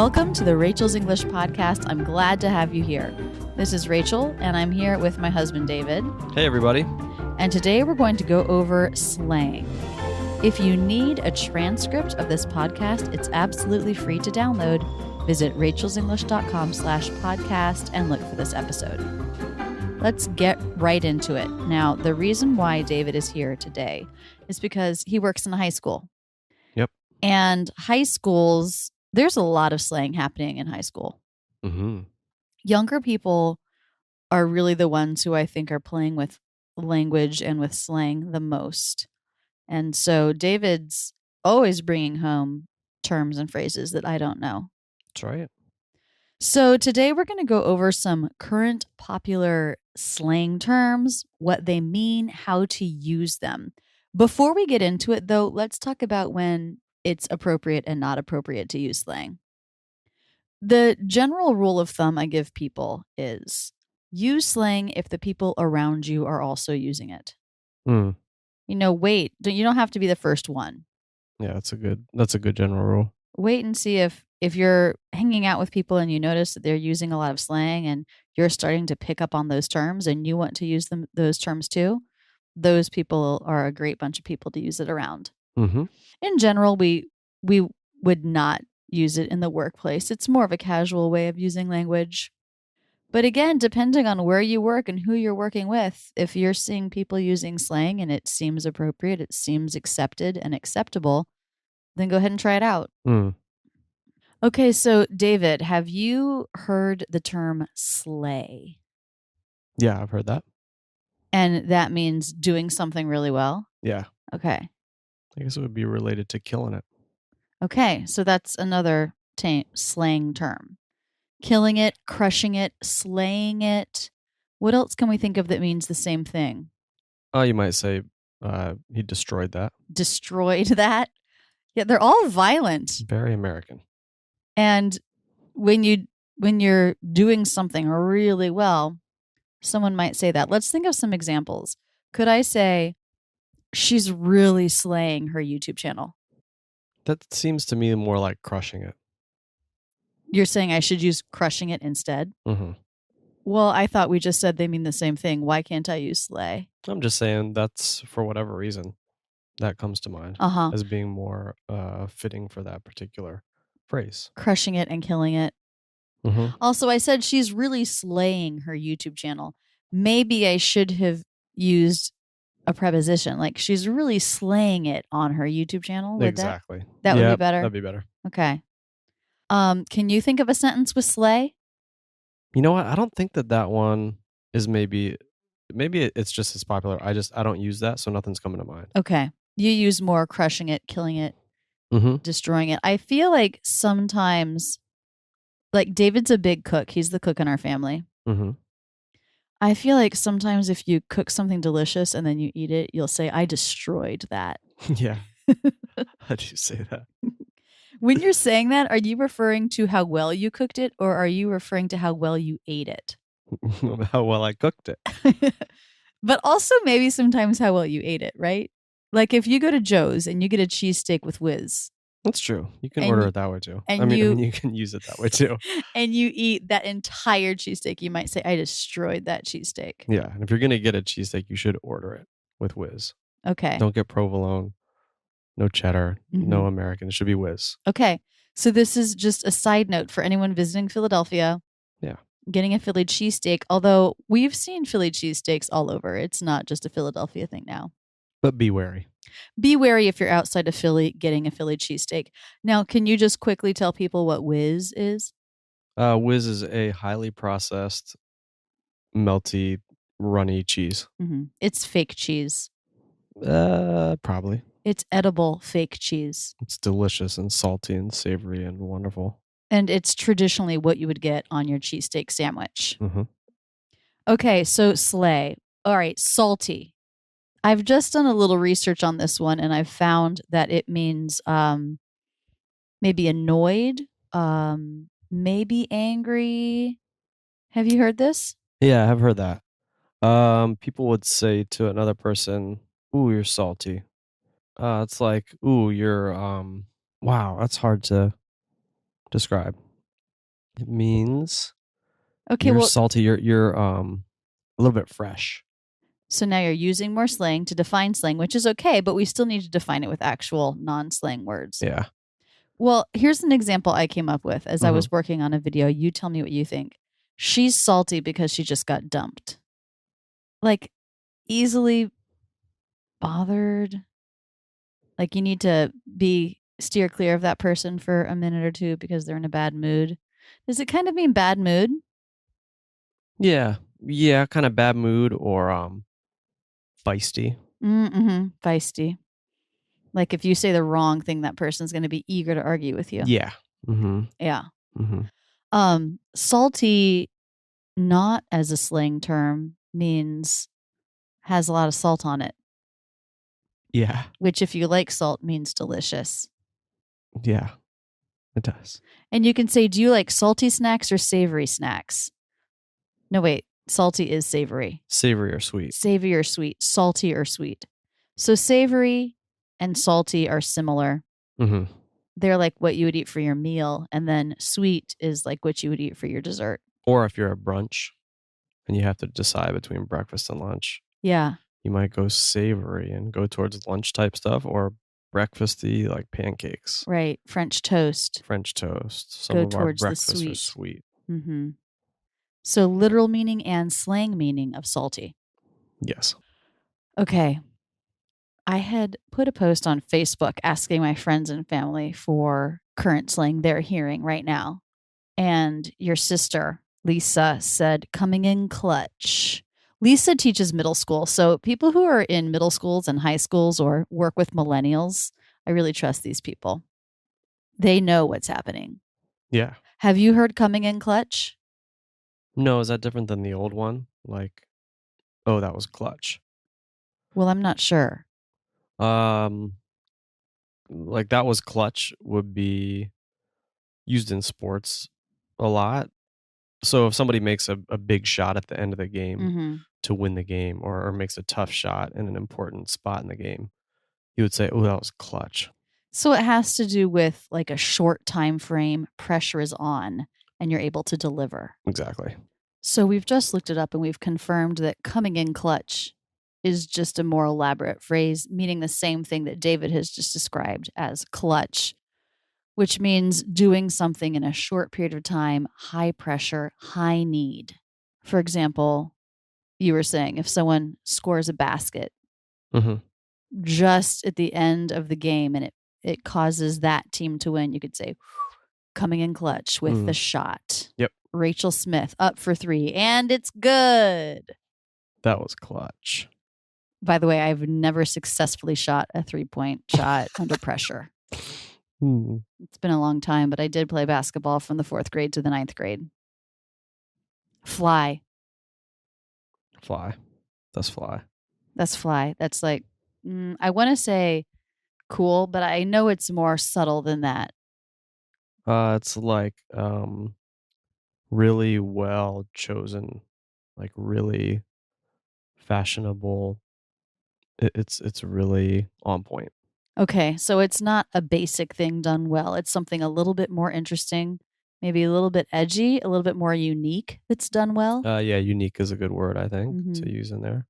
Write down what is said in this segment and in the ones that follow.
Welcome to the Rachel's English Podcast. I'm glad to have you here. This is Rachel, and I'm here with my husband, David. Hey, everybody. And today we're going to go over slang. If you need a transcript of this podcast, it's absolutely free to download. Visit rachelsenglish.com/podcast and look for this episode. Let's get right into it. Now, the reason why David is here today is because he works in a high school. Yep. And high schools, there's a lot of slang happening in high school. Mm-hmm. Younger people are really the ones who I think are playing with language and with slang the most. And so David's always bringing home terms and phrases that I don't know. That's right. So today we're going to go over some current popular slang terms, what they mean, how to use them. Before we get into it, though, let's talk about when it's appropriate and not appropriate to use slang. The general rule of thumb I give people is use slang if the people around you are also using it. Mm. You don't have to be the first one. Yeah, that's a good general rule. Wait and see if you're hanging out with people and you notice that they're using a lot of slang and you're starting to pick up on those terms and you want to use those terms too. Those people are a great bunch of people to use it around. Mm-hmm. In general, we would not use it in the workplace. It's more of a casual way of using language. But again, depending on where you work and who you're working with, if you're seeing people using slang and it seems appropriate, it seems accepted and acceptable, then go ahead and try it out. Mm. Okay, so David, have you heard the term slay? Yeah, I've heard that. And that means doing something really well? Yeah. Okay. I guess it would be related to killing it. Okay, so that's another slang term. Killing it, crushing it, slaying it. What else can we think of that means the same thing? Oh, you might say he destroyed that. Destroyed that? Yeah, they're all violent. Very American. And when you're doing something really well, someone might say that. Let's think of some examples. Could I say, she's really slaying her YouTube channel? That seems to me more like crushing it. You're saying I should use crushing it instead? Mm-hmm. Well, I thought we just said they mean the same thing. Why can't I use slay? I'm just saying that's for whatever reason that comes to mind as being more fitting for that particular phrase. Crushing it and killing it. Mm-hmm. Also, I said she's really slaying her YouTube channel. Maybe I should have used a preposition, like she's really slaying it on her YouTube channel. Exactly. That would be better? That'd be better. Okay. Can you think of a sentence with slay? You know what? I don't think that one is maybe it's just as popular. I don't use that, so nothing's coming to mind. Okay. You use more crushing it, killing it, mm-hmm. destroying it. I feel like sometimes, like David's a big cook. He's the cook in our family. Mm-hmm. I feel like sometimes if you cook something delicious and then you eat it, you'll say, I destroyed that. Yeah. How do you say that? When you're saying that, are you referring to how well you cooked it or are you referring to how well you ate it? How well I cooked it. But also maybe sometimes how well you ate it, right? Like if you go to Joe's and you get a cheesesteak with whiz. That's true. You can order it that way too. And I mean, you can use it that way too. And you eat that entire cheesesteak. You might say, I destroyed that cheesesteak. Yeah. And if you're going to get a cheesesteak, you should order it with whiz. Okay. Don't get provolone. No cheddar, no American. It should be whiz. Okay. So this is just a side note for anyone visiting Philadelphia. Yeah. Getting a Philly cheesesteak, although we've seen Philly cheesesteaks all over. It's not just a Philadelphia thing now. But be wary. Be wary if you're outside of Philly getting a Philly cheesesteak. Now, can you just quickly tell people what whiz is? Whiz is a highly processed, melty, runny cheese. Mm-hmm. It's fake cheese. Probably. It's edible fake cheese. It's delicious and salty and savory and wonderful. And it's traditionally what you would get on your cheesesteak sandwich. Mm-hmm. Okay, so slay. All right, salty. I've just done a little research on this one, and I've found that it means maybe annoyed, maybe angry. Have you heard this? Yeah, I've heard that. People would say to another person, "Ooh, you're salty." It's like, "Ooh, you're wow." That's hard to describe. It means Okay, you're well, salty. You're a little bit fresh. so now you're using more slang to define slang, which is okay, but we still need to define it with actual non-slang words. Yeah. Well, here's an example I came up with as I Mhm. was working on a video. You tell me what you think. She's salty because she just got dumped. Like, easily bothered. Like, you need to steer clear of that person for a minute or two because they're in a bad mood. Does it kind of mean bad mood? Yeah. Yeah, kind of bad mood or feisty. Mm-hmm. Feisty. Like, if you say the wrong thing, that person's going to be eager to argue with you. Yeah. Mhm. Yeah. Mhm. Salty, not as a slang term, means has a lot of salt on it. Yeah. Which, if you like salt, means delicious. Yeah. It does. And you can say, do you like salty snacks or savory snacks? No, wait. Salty is savory. Savory or sweet? Savory or sweet. Salty or sweet. So savory and salty are similar. Mhm. They're like what you would eat for your meal. And then sweet is like what you would eat for your dessert. Or if you're at brunch and you have to decide between breakfast and lunch. Yeah. You might go savory and go towards lunch type stuff, or breakfasty like pancakes. Right. French toast. French toast. Some Go of our towards the breakfasts are sweet. sweet. Mm-hmm. So literal meaning and slang meaning of salty. Yes. Okay. I had put a post on Facebook asking my friends and family for current slang they're hearing right now. And your sister, Lisa, said, coming in clutch. Lisa teaches middle school. So people who are in middle schools and high schools or work with millennials, I really trust these people. They know what's happening. Yeah. Have you heard coming in clutch? No, is that different than the old one? Like, oh, that was clutch. Well, I'm not sure. Like that was clutch would be used in sports a lot. So if somebody makes a big shot at the end of the game to win the game, or makes a tough shot in an important spot in the game, you would say, oh, that was clutch. So it has to do with like a short time frame, pressure is on, and you're able to deliver. Exactly. So we've just looked it up and we've confirmed that coming in clutch is just a more elaborate phrase meaning the same thing that David has just described as clutch, which means doing something in a short period of time, high pressure, high need. For example, you were saying if someone scores a basket just at the end of the game and it causes that team to win, you could say, coming in clutch with the shot. Yep. Rachel Smith up for 3, and it's good. That was clutch. By the way, I've never successfully shot a 3-point shot under pressure. It's been a long time, but I did play basketball from the 4th grade to the 9th grade. Fly. Fly. That's fly. That's fly. That's like, I want to say cool, but I know it's more subtle than that. It's like really well chosen, like really fashionable. It's really on point. Okay, so it's not a basic thing done well. It's something a little bit more interesting, maybe a little bit edgy, a little bit more unique that's done well. Yeah, unique is a good word, I think, to use in there.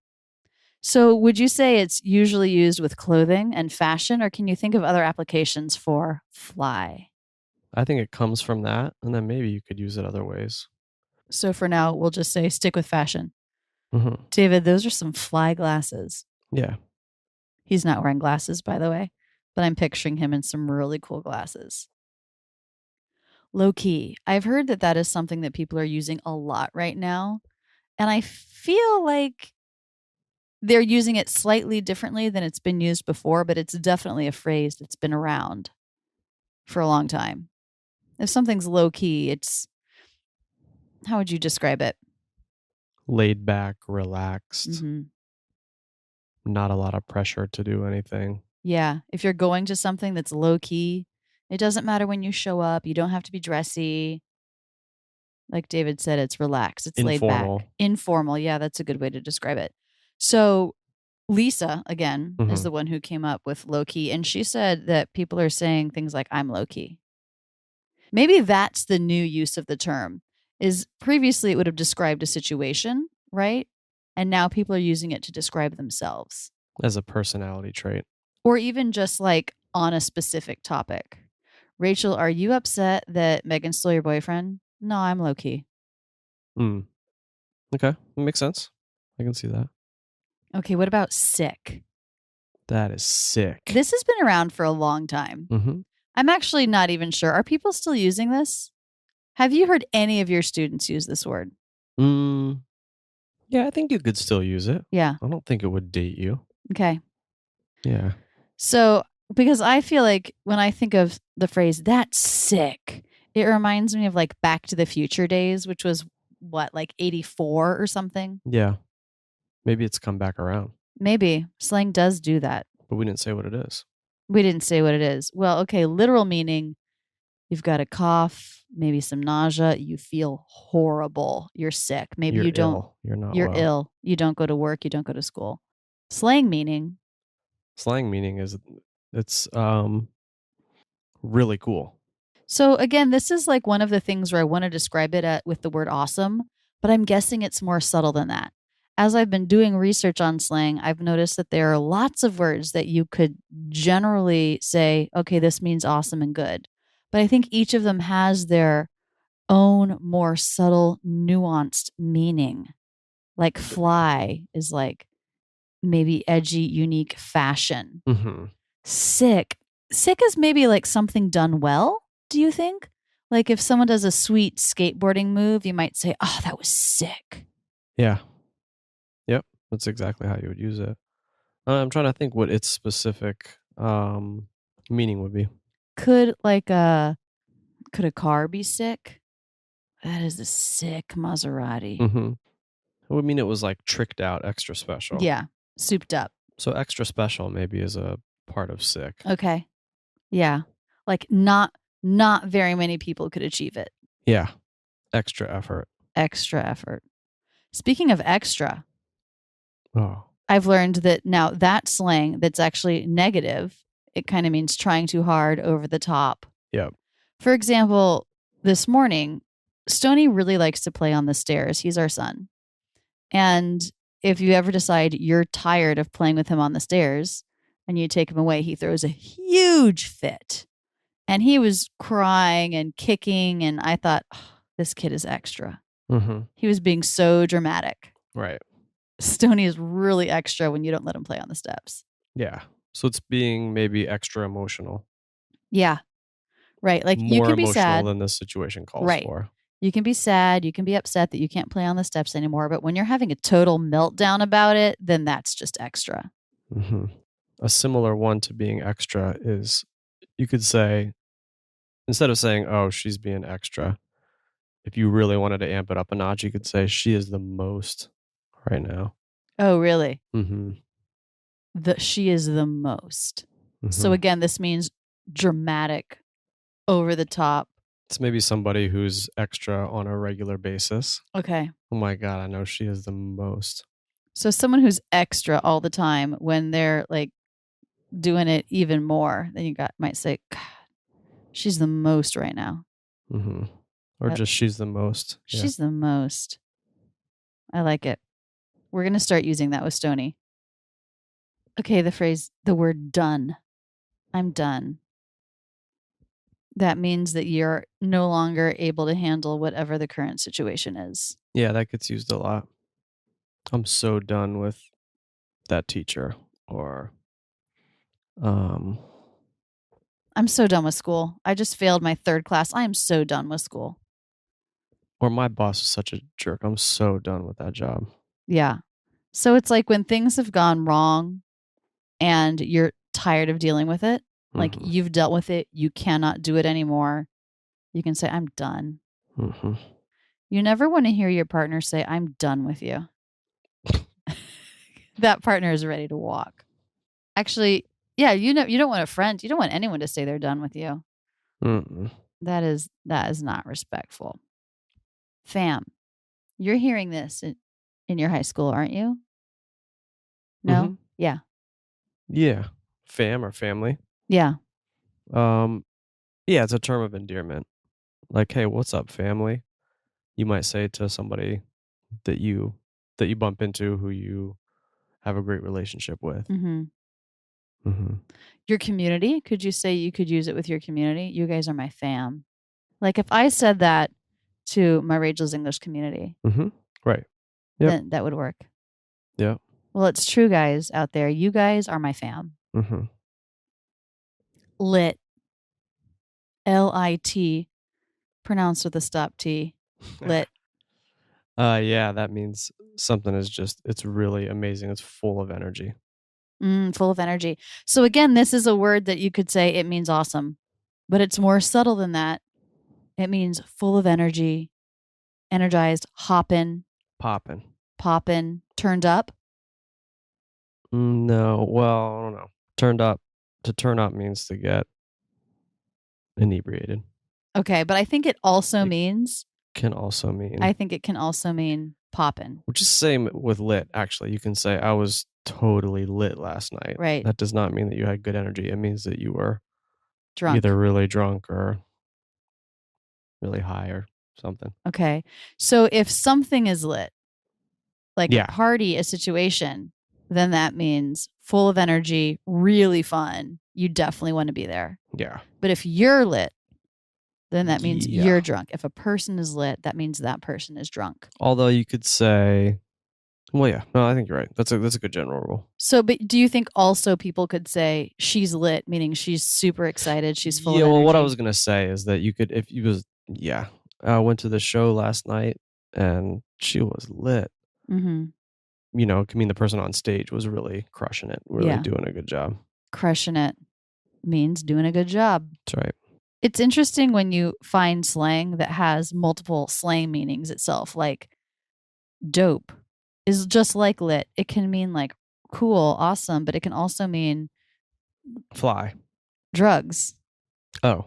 So would you say it's usually used with clothing and fashion, or can you think of other applications for fly? I think it comes from that, and then maybe you could use it other ways. So for now, we'll just say stick with fashion. David, those are some fly glasses. Yeah. He's not wearing glasses, by the way, but I'm picturing him in some really cool glasses. Lowkey. I've heard that that is something that people are using a lot right now. And I feel like they're using it slightly differently than it's been used before, but it's definitely a phrase that's been around for a long time. If something's low key, it's, how would you describe it? Laid back, relaxed, not a lot of pressure to do anything. Yeah. If you're going to something that's low key, it doesn't matter when you show up. You don't have to be dressy. Like David said, it's relaxed. It's Informal. laid back. Informal. Yeah, that's a good way to describe it. So Lisa, again, is the one who came up with low key. And she said that people are saying things like, I'm low key. Maybe that's the new use of the term. Is previously it would have described a situation, right? And now people are using it to describe themselves. As a personality trait. Or even just like on a specific topic. Rachel, are you upset that Megan stole your boyfriend? No, I'm Lowkey. Okay, that makes sense. I can see that. Okay, what about sick? That is sick. This has been around for a long time. Mm-hmm. I'm actually not even sure. Are people still using this? Have you heard any of your students use this word? Yeah, I think you could still use it. Yeah. I don't think it would date you. Okay. Yeah. So, because I feel like when I think of the phrase, that's sick, it reminds me of like Back to the Future days, which was what, like 84 or something? Yeah. Maybe it's come back around. Maybe. Slang does do that. But we didn't say what it is. We didn't say what it is. Well, okay, literal meaning, you've got a cough, maybe some nausea, you feel horrible, you're sick. Maybe You're you don't. ill. You're not You're well. ill. You don't go to work, you don't go to school. Slang meaning. Slang meaning is it's really cool. So again, this is like one of the things where I want to describe it with the word awesome, but I'm guessing it's more subtle than that. As I've been doing research on slang, I've noticed that there are lots of words that you could generally say, okay, this means awesome and good. But I think each of them has their own more subtle, nuanced meaning. Like fly is like maybe edgy, unique fashion. Mm-hmm. Sick. Sick is maybe like something done well, do you think? Like if someone does a sweet skateboarding move, you might say, oh, that was sick. Yeah. Yep. That's exactly how you would use it. I'm trying to think what its specific meaning would be. Could a car be sick? That is a sick Maserati. Mm-hmm. It would mean it was like tricked out, extra special. Yeah. Souped up. So extra special maybe is a part of sick. Okay. Yeah. Like not very many people could achieve it. Yeah. Extra effort. Extra effort. Speaking of extra, Oh. I've learned that now that slang that's actually negative, it kind of means trying too hard, over the top. Yep. For example, this morning, Stoney really likes to play on the stairs. He's our son. And if you ever decide you're tired of playing with him on the stairs and you take him away, he throws a huge fit. And he was crying and kicking. And I thought, oh, this kid is extra. Mm-hmm. He was being so dramatic. Right. Stoney is really extra when you don't let him play on the steps. Yeah. So it's being maybe extra emotional. Yeah. Right. Like More you can be emotional sad than this situation calls right. for. You can be sad. You can be upset that you can't play on the steps anymore. But when you're having a total meltdown about it, then that's just extra. Mm-hmm. A similar one to being extra is you could say, instead of saying, oh, she's being extra, if you really wanted to amp it up a notch, you could say she is the most right now. Oh, really? Mm-hmm. She is the most. Mm-hmm. So again, this means dramatic, over the top. It's maybe somebody who's extra on a regular basis. Okay. Oh my God, I know she is the most. So someone who's extra all the time, when they're like doing it even more, then you might say, God, she's the most right now. Mm-hmm. Or just she's the most. Yeah. She's the most. I like it. We're going to start using that with Stoney. Okay, the word done. I'm done. That means that you're no longer able to handle whatever the current situation is. Yeah, that gets used a lot. I'm so done with that teacher. Or I'm so done with school. I just failed my 3rd class. I am so done with school. Or my boss is such a jerk. I'm so done with that job. Yeah. So it's like when things have gone wrong and you're tired of dealing with it, like you've dealt with it, you cannot do it anymore. You can say, I'm done. Mm-hmm. You never want to hear your partner say, I'm done with you. That partner is ready to walk. Actually, yeah, you don't want a friend. You don't want anyone to say they're done with you. Mm-mm. That is not respectful. Fam, you're hearing this in your high school, aren't you? No? Mm-hmm. Yeah. Yeah. Fam or family. Yeah. Yeah, it's a term of endearment. Like, hey, what's up, family? You might say to somebody that you bump into who you have a great relationship with. Mm-hmm. Mm-hmm. Your community, could you say you could use it with your community? You guys are my fam. Like if I said that to my Rachel's English community, Mm-hmm. Right. Yep. then that would work. Yep. Well, it's true, guys out there. You guys are my fam. Mm-hmm. Lit. Lit. Pronounced with a stop T. Lit. Yeah, that means something is just, it's really amazing. It's full of energy. Full of energy. So again, this is a word that you could say it means awesome, but it's more subtle than that. It means full of energy, energized, hoppin', poppin', turned up. No, well, I don't know. Turned up. To turn up means to get inebriated. Okay, but I think it also means. Can also mean. I think it can also mean poppin'. Which is the same with lit. Actually, you can say I was totally lit last night. Right. That does not mean that you had good energy. It means that you were drunk, either really drunk or really high or something. Okay, so if something is lit, like Yeah. a party, a situation, then that means full of energy, really fun. You definitely want to be there. Yeah. But if you're lit, then that means Yeah. you're drunk. If a person is lit, that means that person is drunk. Although you could say, well, yeah, no, I think you're right. That's a good general rule. So, but do you think also people could say she's lit, meaning she's super excited, she's full of energy? Yeah, well, what I was gonna say is that you could, if you was, yeah, I went to the show last night and she was lit. Mm-hmm. You know, it can mean the person on stage was really crushing it, really doing a good job. Crushing it means doing a good job. That's right. It's interesting when you find slang that has multiple slang meanings itself. Like dope is just like lit. It can mean like cool, awesome, but it can also mean fly, drugs. Oh,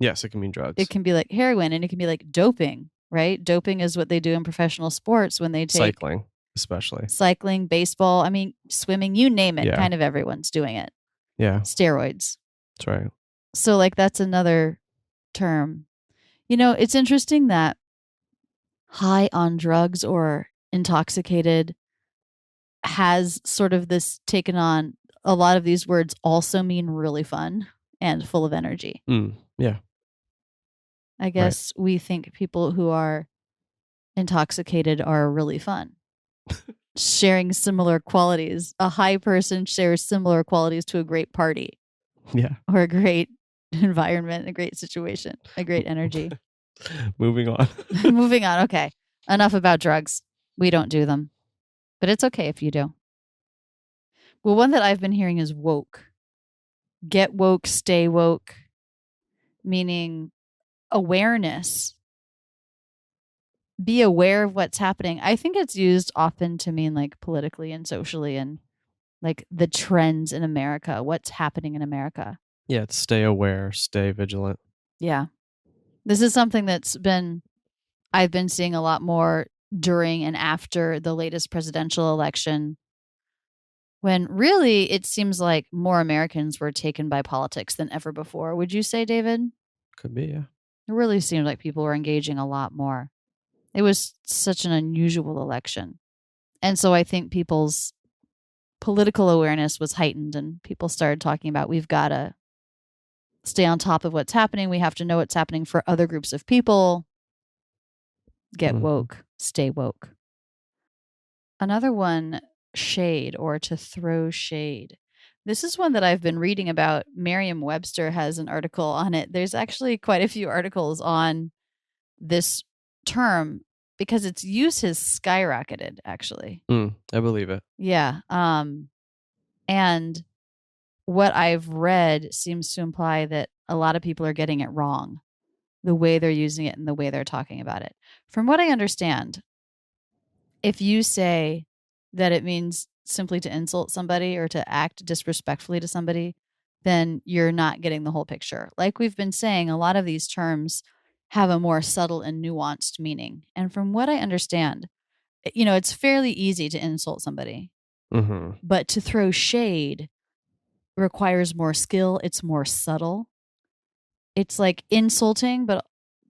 yes, it can mean drugs. It can be like heroin, and it can be like doping, right? Doping is what they do in professional sports when they take cycling, especially cycling, baseball. I mean, swimming, you name it. Yeah. Kind of everyone's doing it. Yeah. Steroids. That's right. So like that's another term. You know, it's interesting that high on drugs or intoxicated has sort of this taken on, a lot of these words also mean really fun and full of energy. Yeah. I guess we think people who are intoxicated are really fun. Sharing similar qualities. A high person shares similar qualities to a great party. Yeah. Or a great environment, a great situation, a great energy. Moving on. Moving on. Okay. Enough about drugs. We don't do them. But it's okay if you do. Well, one that I've been hearing is woke. Get woke, stay woke, meaning awareness. Be aware of what's happening. I think it's used often to mean like politically and socially and like the trends in America, what's happening in America. Yeah, it's stay aware, stay vigilant. Yeah. This is something I've been seeing a lot more during and after the latest presidential election, when really it seems like more Americans were taken by politics than ever before. Would you say, David? Could be, yeah. It really seemed like people were engaging a lot more. It was such an unusual election. And so I think people's political awareness was heightened and people started talking about we've got to stay on top of what's happening. We have to know what's happening for other groups of people. Get woke, stay woke. Another one, shade, or to throw shade. This is one that I've been reading about. Merriam-Webster has an article on it. There's actually quite a few articles on this term because its use has skyrocketed, actually. I believe it. Yeah. And what I've read seems to imply that a lot of people are getting it wrong, the way they're using it and the way they're talking about it. From what I understand, if you say that it means simply to insult somebody or to act disrespectfully to somebody, then you're not getting the whole picture. Like we've been saying, a lot of these terms have a more subtle and nuanced meaning. And from what I understand, you know, it's fairly easy to insult somebody, but to throw shade requires more skill. It's more subtle. It's like insulting, but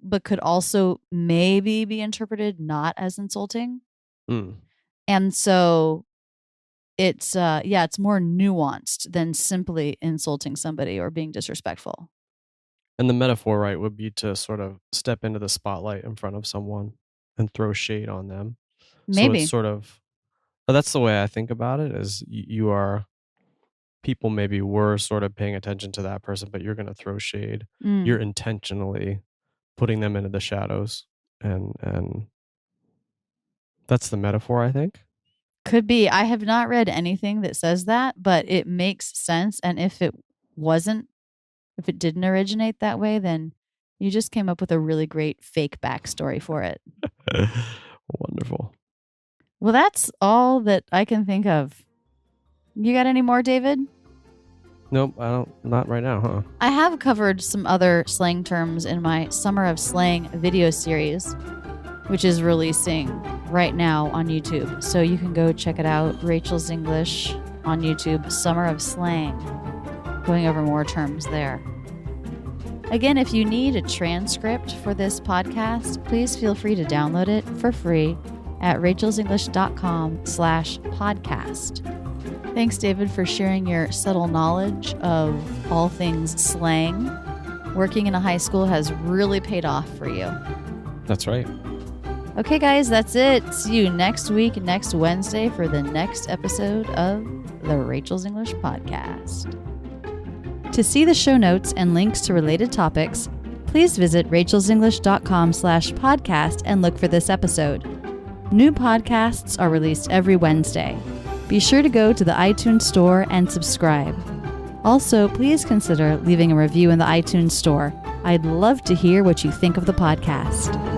but could also maybe be interpreted not as insulting. And so it's more nuanced than simply insulting somebody or being disrespectful. And the metaphor, right, would be to sort of step into the spotlight in front of someone and throw shade on them. Maybe. So it's sort of, but that's the way I think about it, is people maybe were sort of paying attention to that person, but you're going to throw shade. You're intentionally putting them into the shadows. And that's the metaphor, I think. Could be. I have not read anything that says that, but it makes sense. And if it didn't originate that way, then you just came up with a really great fake backstory for it. Wonderful. Well, that's all that I can think of. You got any more, David? Nope, I don't. Not right now, huh? I have covered some other slang terms in my Summer of Slang video series, which is releasing right now on YouTube. So you can go check it out. Rachel's English on YouTube, Summer of Slang, going over more terms there. Again, if you need a transcript for this podcast, please feel free to download it for free at rachelsenglish.com/podcast. Thanks, David, for sharing your subtle knowledge of all things slang. Working in a high school has really paid off for you. That's right. Okay, guys, that's it. See you next week, next Wednesday, for the next episode of the Rachel's English podcast. To see the show notes and links to related topics, please visit rachelsenglish.com/podcast and look for this episode. New podcasts are released every Wednesday. Be sure to go to the iTunes store and subscribe. Also, please consider leaving a review in the iTunes store. I'd love to hear what you think of the podcast.